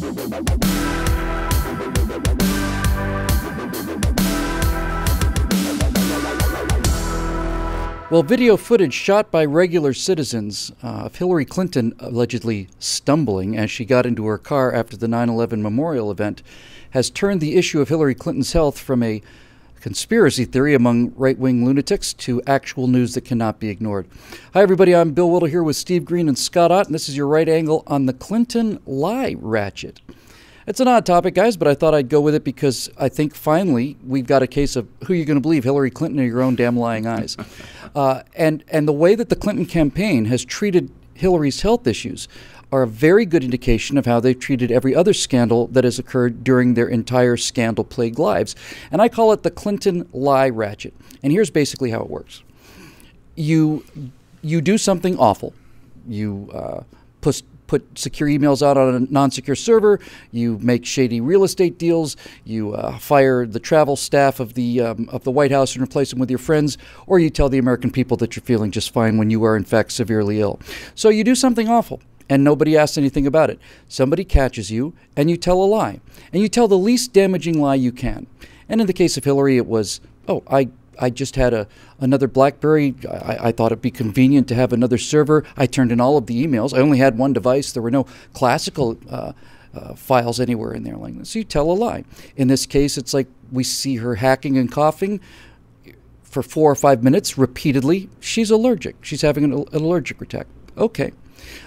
Well, video footage shot by regular citizens of Hillary Clinton allegedly stumbling as she got into her car after the 9/11 memorial event has turned the issue of Hillary Clinton's health from a conspiracy theory among right-wing lunatics to actual news that cannot be ignored. Hi, everybody. I'm Bill Whittle here with Steve Green and Scott Ott, and this is your right angle on the Clinton Lie Ratchet. It's an odd topic, guys, but I thought I'd go with it because I think finally we've got a case of who you're going to believe, Hillary Clinton or your own damn lying eyes. And the way that the Clinton campaign has treated Hillary's health issues are a very good indication of how they've treated every other scandal that has occurred during their entire scandal-plagued lives. And I call it the Clinton Lie Ratchet. And here's basically how it works. You do something awful. You put secure emails out on a non-secure server. You make shady real estate deals. You fire the travel staff of the White House and replace them with your friends, or you tell the American people that you're feeling just fine when you are in fact severely ill. So you do something awful, and nobody asks anything about it. Somebody catches you, and you tell a lie, and you tell the least damaging lie you can. And in the case of Hillary, it was, oh, I just had another BlackBerry. I thought it'd be convenient to have another server. I turned in all of the emails. I only had one device. There were no classical files anywhere in there like this. So you tell a lie. In this case, it's like we see her hacking and coughing for 4 or 5 minutes repeatedly. She's allergic. She's having an allergic attack. Okay.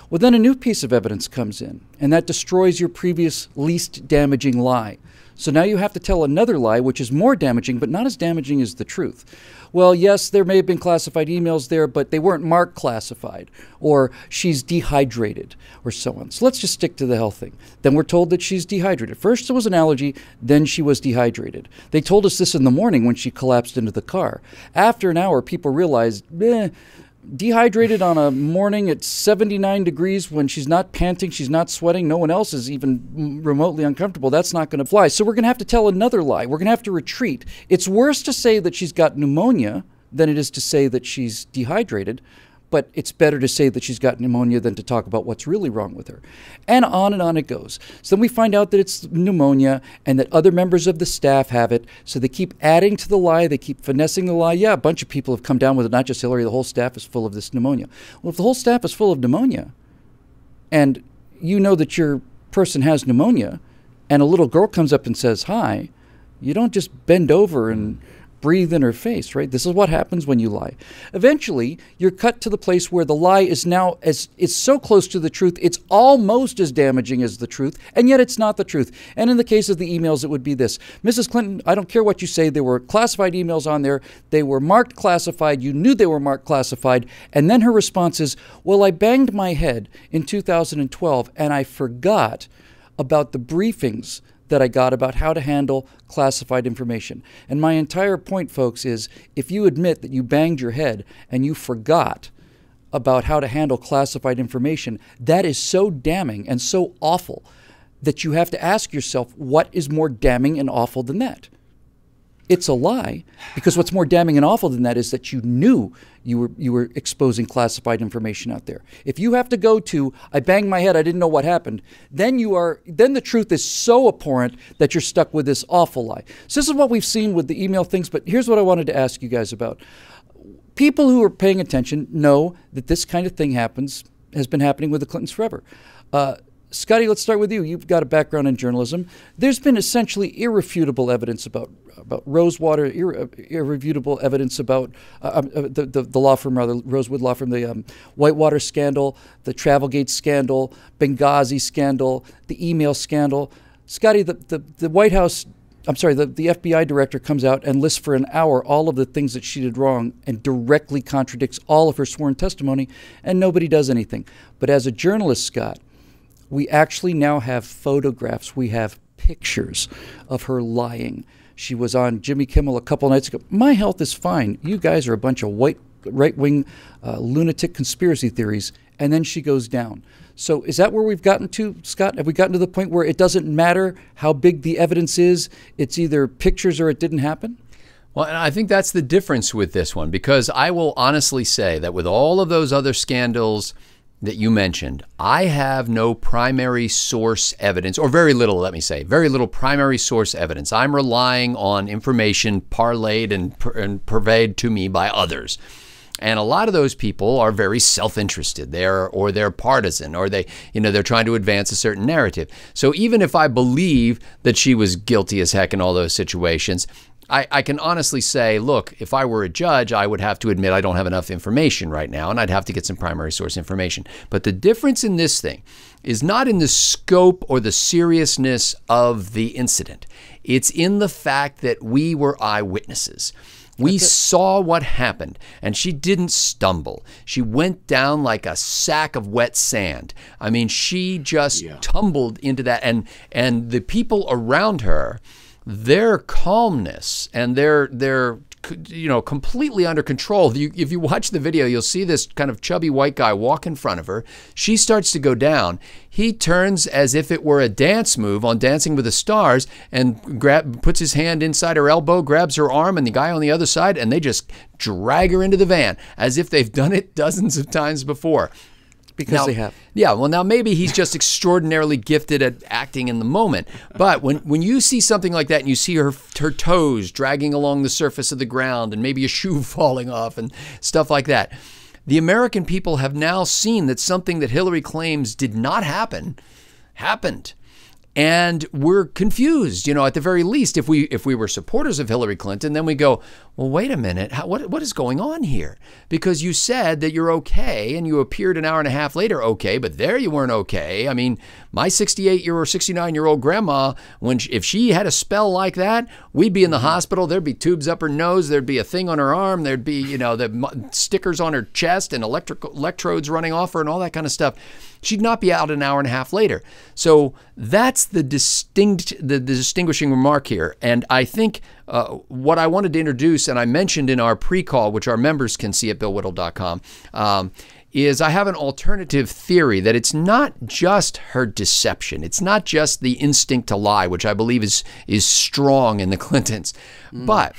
Well, then a new piece of evidence comes in, and that destroys your previous least damaging lie. So now you have to tell another lie, which is more damaging, but not as damaging as the truth. Well, yes, there may have been classified emails there, but they weren't marked classified, or she's dehydrated, or so on. So let's just stick to the health thing. Then we're told that she's dehydrated. First it was an allergy, then she was dehydrated. They told us this in the morning when she collapsed into the car. After an hour, people realized, dehydrated on a morning at 79 degrees when she's not panting, she's not sweating, no one else is even remotely uncomfortable. That's not going to fly. So we're going to have to tell another lie. We're going to have to retreat. It's worse to say that she's got pneumonia than it is to say that she's dehydrated, but it's better to say that she's got pneumonia than to talk about what's really wrong with her. And on it goes. So then we find out that it's pneumonia and that other members of the staff have it. So they keep adding to the lie. They keep finessing the lie. Yeah, a bunch of people have come down with it, not just Hillary. The whole staff is full of this pneumonia. Well, if the whole staff is full of pneumonia and you know that your person has pneumonia and a little girl comes up and says, hi, you don't just bend over and breathe in her face, right? This is what happens when you lie. Eventually, you're cut to the place where the lie is now it's so close to the truth, it's almost as damaging as the truth, and yet it's not the truth. And in the case of the emails, it would be this. Mrs. Clinton, I don't care what you say, there were classified emails on there, they were marked classified, you knew they were marked classified, and then her response is, well, I banged my head in 2012, and I forgot about the briefings that I got about how to handle classified information. And my entire point, folks, is if you admit that you banged your head and you forgot about how to handle classified information, that is so damning and so awful that you have to ask yourself, what is more damning and awful than that? It's a lie, because what's more damning and awful than that is that you knew you were exposing classified information out there. If you have to go to, I banged my head, I didn't know what happened, then the truth is so abhorrent that you're stuck with this awful lie. So this is what we've seen with the email things, but here's what I wanted to ask you guys about. People who are paying attention know that this kind of thing has been happening with the Clintons forever. Scotty, let's start with you. You've got a background in journalism. There's been essentially irrefutable evidence about Rosewater, irrefutable evidence about the law firm, rather, Rosewood law firm, the Whitewater scandal, the Travelgate scandal, Benghazi scandal, the email scandal. Scotty, the White House, I'm sorry, the FBI director comes out and lists for an hour all of the things that she did wrong and directly contradicts all of her sworn testimony, and nobody does anything. But as a journalist, Scott, we actually now have photographs. We have pictures of her lying. She was on Jimmy Kimmel a couple nights ago. My health is fine. You guys are a bunch of right-wing lunatic conspiracy theories. And then she goes down. So is that where we've gotten to, Scott? Have we gotten to the point where it doesn't matter how big the evidence is? It's either pictures or it didn't happen? Well, and I think that's the difference with this one, because I will honestly say that with all of those other scandals, that you mentioned, I have no primary source evidence, or very little, let me say, very little primary source evidence. I'm relying on information parlayed and purveyed to me by others. And a lot of those people are very self-interested. They're partisan, or they're trying to advance a certain narrative. So even if I believe that she was guilty as heck in all those situations, I can honestly say, look, if I were a judge, I would have to admit I don't have enough information right now, and I'd have to get some primary source information. But the difference in this thing is not in the scope or the seriousness of the incident. It's in the fact that we were eyewitnesses. We saw what happened, and she didn't stumble. She went down like a sack of wet sand. I mean, she just tumbled into that, and the people around her, their calmness and their completely under control. If you watch the video, you'll see this kind of chubby white guy walk in front of her. She starts to go down. He turns as if it were a dance move on Dancing with the Stars and puts his hand inside her elbow, grabs her arm, and the guy on the other side, and they just drag her into the van as if they've done it dozens of times before. Because they have. Yeah, well, now maybe he's just extraordinarily gifted at acting in the moment. But when you see something like that and you see her toes dragging along the surface of the ground and maybe a shoe falling off and stuff like that, the American people have now seen that something that Hillary claims did not happen, happened. And we're confused, at the very least. If we were supporters of Hillary Clinton, then we go, well, wait a minute, what is going on here? Because you said that you're okay, and you appeared an hour and a half later okay, but there you weren't okay. I mean, my 68-year or 69-year-old grandma, if she had a spell like that, we'd be in the hospital. There'd be tubes up her nose. There'd be a thing on her arm. There'd be, the stickers on her chest and electrodes running off her and all that kind of stuff. She'd not be out an hour and a half later. So that's the distinguishing remark here. And I think what I wanted to introduce, and I mentioned in our pre-call, which our members can see at billwhittle.com, is I have an alternative theory that it's not just her deception. It's not just the instinct to lie, which I believe is strong in the Clintons. But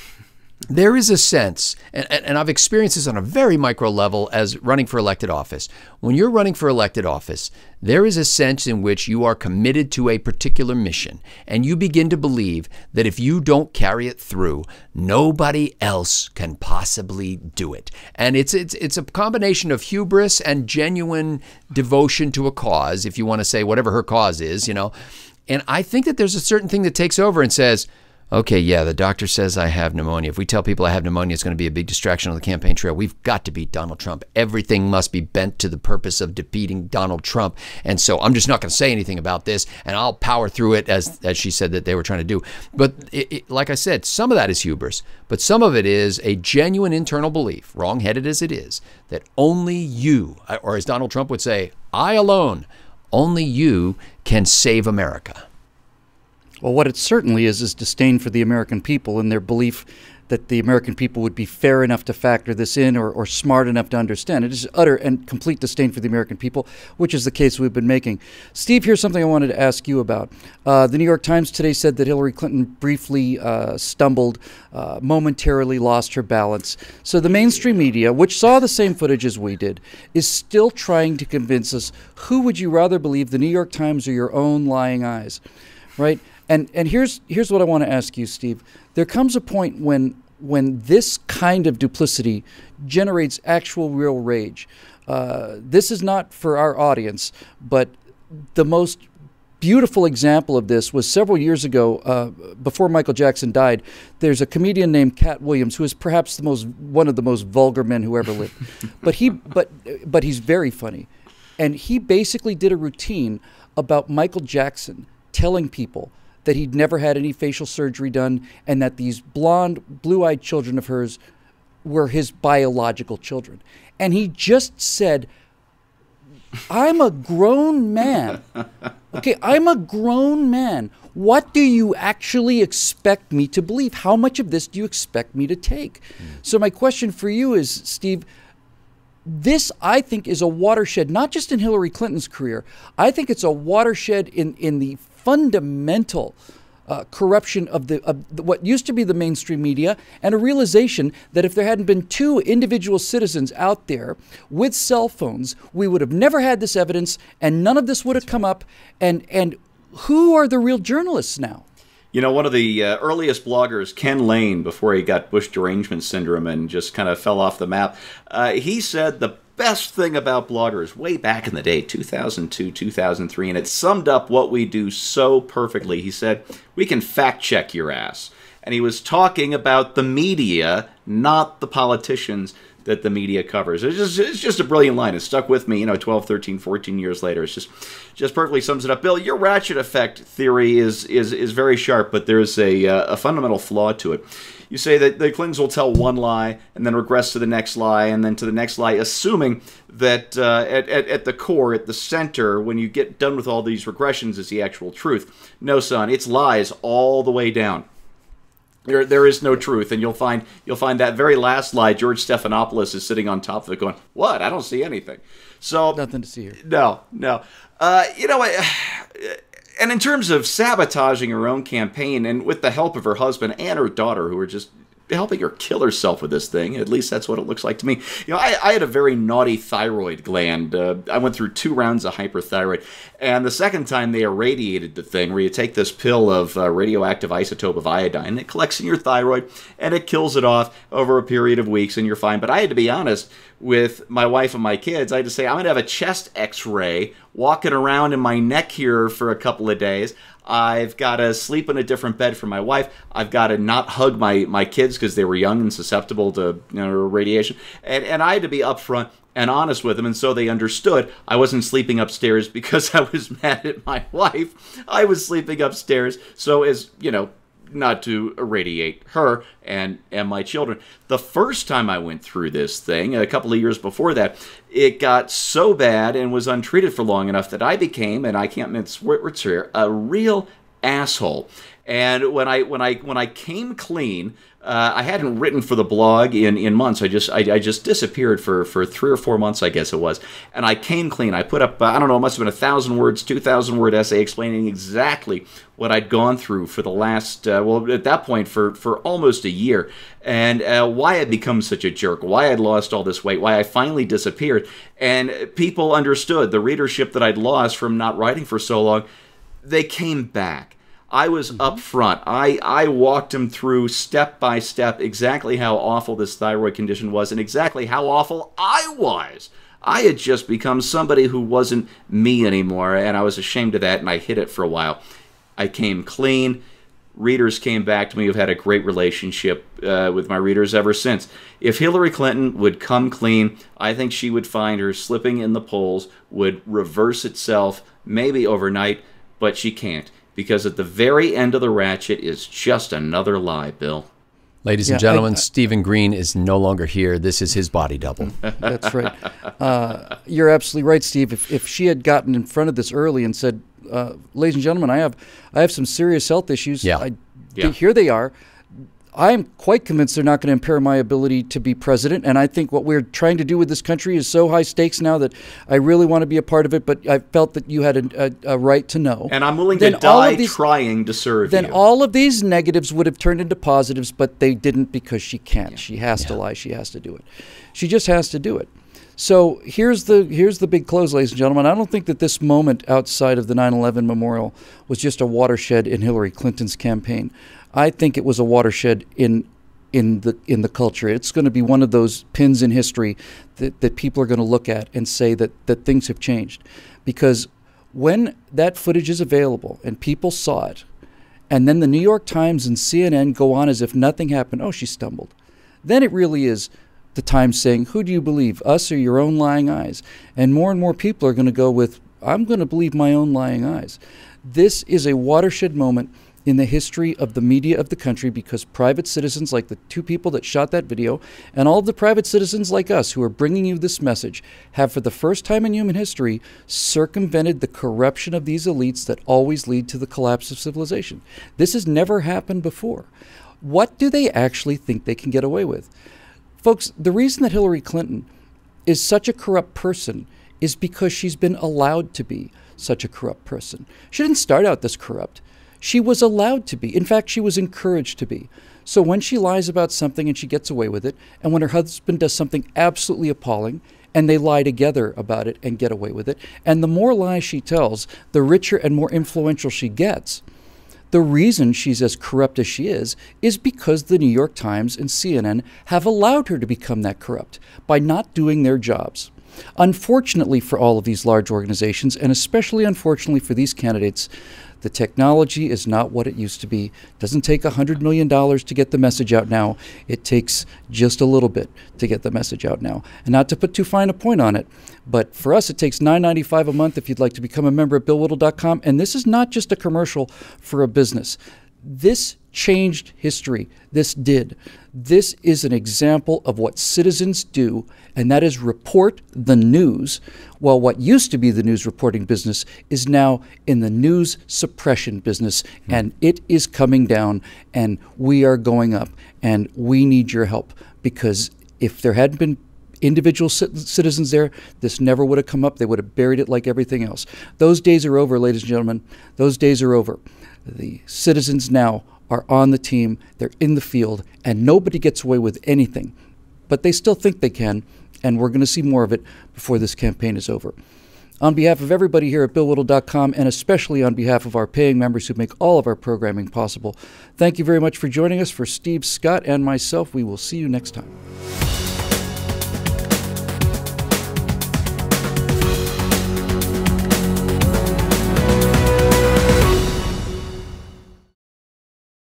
there is a sense, and I've experienced this on a very micro level as running for elected office. When you're running for elected office, there is a sense in which you are committed to a particular mission, and you begin to believe that if you don't carry it through, nobody else can possibly do it. And it's a combination of hubris and genuine devotion to a cause, if you want to say whatever her cause is, And I think that there's a certain thing that takes over and says, okay, yeah, the doctor says I have pneumonia. If we tell people I have pneumonia, it's going to be a big distraction on the campaign trail. We've got to beat Donald Trump. Everything must be bent to the purpose of defeating Donald Trump. And so I'm just not going to say anything about this, and I'll power through it, as she said that they were trying to do. But like I said, some of that is hubris, but some of it is a genuine internal belief, wrong-headed as it is, that only you, or as Donald Trump would say, I alone, only you can save America. Well, what it certainly is disdain for the American people and their belief that the American people would be fair enough to factor this in or smart enough to understand. It is utter and complete disdain for the American people, which is the case we've been making. Steve, here's something I wanted to ask you about. The New York Times today said that Hillary Clinton briefly stumbled, momentarily lost her balance. So the mainstream media, which saw the same footage as we did, is still trying to convince us, who would you rather believe, the New York Times or your own lying eyes, right? And here's what I want to ask you, Steve. There comes a point when this kind of duplicity generates actual real rage. This is not for our audience, but the most beautiful example of this was several years ago, before Michael Jackson died. There's a comedian named Cat Williams who is perhaps one of the most vulgar men who ever lived, but he's very funny, and he basically did a routine about Michael Jackson telling people that he'd never had any facial surgery done and that these blonde, blue-eyed children of hers were his biological children. And he just said, I'm a grown man. Okay, I'm a grown man. What do you actually expect me to believe? How much of this do you expect me to take? So my question for you is, Steve, this, I think, is a watershed, not just in Hillary Clinton's career. I think it's a watershed in the fundamental corruption of what used to be the mainstream media, and a realization that if there hadn't been two individual citizens out there with cell phones, we would have never had this evidence, and none of this would have come up. And who are the real journalists now? You know, one of the earliest bloggers, Ken Lane, before he got Bush derangement syndrome and just kind of fell off the map, he said the best thing about bloggers way back in the day, 2002, 2003, and it summed up what we do so perfectly. He said, we can fact check your ass. And he was talking about the media, not the politicians that the media covers. It's just a brilliant line. It stuck with me, 12, 13, 14 years later. It's just perfectly sums it up. Bill, your ratchet effect theory is very sharp, but there's a fundamental flaw to it. You say that the Clintons will tell one lie and then regress to the next lie and then to the next lie, assuming that at the core, at the center, when you get done with all these regressions, is the actual truth. No, son, it's lies all the way down. There is no truth, and you'll find that very last lie, George Stephanopoulos is sitting on top of it going, what? I don't see anything. So nothing to see here. No. And in terms of sabotaging her own campaign, and with the help of her husband and her daughter, who are just helping her kill herself with this thing, at least that's what it looks like to me. I had a very naughty thyroid gland. I went through 2 rounds of hyperthyroid, and the second time they irradiated the thing, where you take this pill of radioactive isotope of iodine, and it collects in your thyroid, and it kills it off over a period of weeks, and you're fine. But I had to be honest with my wife and my kids. I had to say, I'm going to have a chest x-ray walking around in my neck here for a couple of days. I've got to sleep in a different bed for my wife. I've got to not hug my kids because they were young and susceptible to radiation. And I had to be upfront and honest with them, and so they understood I wasn't sleeping upstairs because I was mad at my wife. I was sleeping upstairs so as, not to irradiate her and my children. The first time I went through this thing, a couple of years before that, it got so bad and was untreated for long enough that I became, and I can't mince words here, a real asshole. And when I came clean, I hadn't written for the blog in months. I just disappeared for 3 or 4 months, I guess it was. And I came clean. I put up, I don't know, it must have been 1,000 words, 2,000 word essay explaining exactly what I'd gone through for the last, well, at that point, for almost a year. And why I'd become such a jerk, why I'd lost all this weight, why I finally disappeared. And people understood the readership that I'd lost from not writing for so long. They came back. I was up front. I walked him through step by step exactly how awful this thyroid condition was and exactly how awful I was. I had just become somebody who wasn't me anymore, and I was ashamed of that, and I hid it for a while. I came clean. Readers came back to me. I've had a great relationship with my readers ever since. If Hillary Clinton would come clean, I think she would find her slipping in the polls would reverse itself, maybe overnight, but she can't. Because at the very end of the ratchet is just another lie, Bill. Ladies and gentlemen, Stephen Green is no longer here. This is his body double. That's right. You're absolutely right, Steve. If she had gotten in front of this early and said, ladies and gentlemen, I have some serious health issues. Here they are. I'm quite convinced they're not going to impair my ability to be president, and I think what we're trying to do with this country is so high stakes now that I really want to be a part of it, but I felt that you had a right to know. And I'm willing to die trying to serve you. Then all of these negatives would have turned into positives, but they didn't because she can't. Yeah. She has to lie. She has to do it. She just has to do it. So here's the big close, ladies and gentlemen. I don't think that this moment outside of the 9/11 memorial was just a watershed in Hillary Clinton's campaign. I think it was a watershed in the culture. It's going to be one of those pins in history that people are going to look at and say that things have changed. Because when that footage is available and people saw it, and then the New York Times and CNN go on as if nothing happened, oh, she stumbled, then it really is the Times saying, who do you believe, us or your own lying eyes? And more people are going to go with, I'm going to believe my own lying eyes. This is a watershed moment in the history of the media of the country because private citizens like the 2 people that shot that video and all of the private citizens like us who are bringing you this message have for the first time in human history circumvented the corruption of these elites that always lead to the collapse of civilization. This has never happened before. What do they actually think they can get away with? Folks, the reason that Hillary Clinton is such a corrupt person is because she's been allowed to be such a corrupt person. She didn't start out this corrupt. She was allowed to be. In fact, she was encouraged to be. So when she lies about something and she gets away with it, and when her husband does something absolutely appalling, and they lie together about it and get away with it, and the more lies she tells, the richer and more influential she gets. The reason she's as corrupt as she is because the New York Times and CNN have allowed her to become that corrupt by not doing their jobs. Unfortunately for all of these large organizations, and especially unfortunately for these candidates, the technology is not what it used to be. It doesn't take $100 million to get the message out now. It takes just a little bit to get the message out now. And not to put too fine a point on it, but for us it takes $9.95 a month if you'd like to become a member at BillWhittle.com. And this is not just a commercial for a business. This changed history. This did. This is an example of what citizens do, and that is report the news. While what used to be the news reporting business is now in the news suppression business, and it is coming down, and we are going up, and we need your help, because if there hadn't been individual citizens there, this never would have come up. They would have buried it like everything else. Those days are over, ladies and gentlemen. Those days are over. The citizens now are on the team, they're in the field, and nobody gets away with anything. But they still think they can, and we're going to see more of it before this campaign is over. On behalf of everybody here at BillWhittle.com, and especially on behalf of our paying members who make all of our programming possible, thank you very much for joining us. For Steve Scott and myself, we will see you next time.